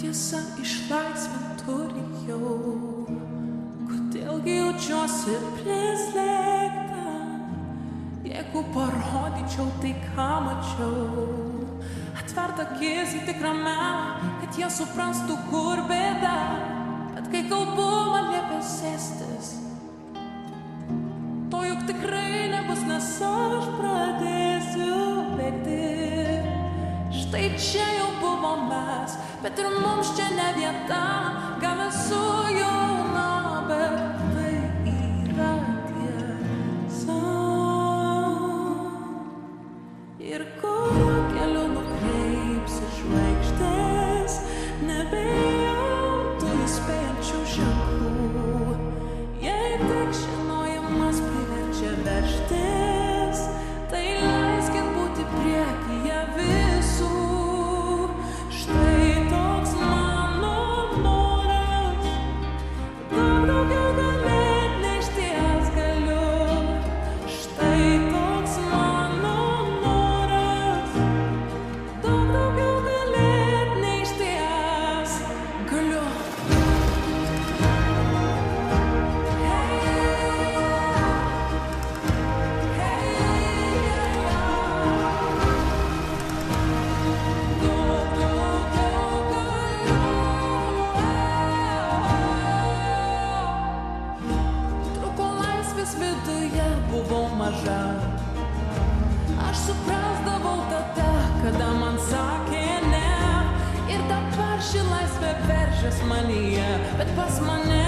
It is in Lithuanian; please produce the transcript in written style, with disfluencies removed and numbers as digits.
tiesa išlaisvint turi jau. Kodėlgi jaučiuosi prislėgta, jeigu parodyčiau tai, ką mačiau. Atvert akis į tikrą melą, kad jie suprastų, kur bėda. Bet kai kalbu, man liepia sėstis. To juk tikrai nebus, nes aš pradėsiu bėgti. Štai čia jau buvo mes, bet ir mums čia ne vieta. Gal esu jauna, bet tai yra tiesa. Ir kur keliu nukreipsi žvaigždės, nebejau tų įspėjančių ženklų. Jei tik žinojimas priverčia veržtis, tai leiskit būti priekyje visų. Štai toks mano noras, daug daugiau galėt neišties galiu. Štai toks mano noras, daug daugiau galėt neišties galiu. Trūko laisvės viduje, buvau maža. Aš suprasdavau tada, kada man sakė ne. Ir dabar ši laisvė veržės manyje, bet pas mane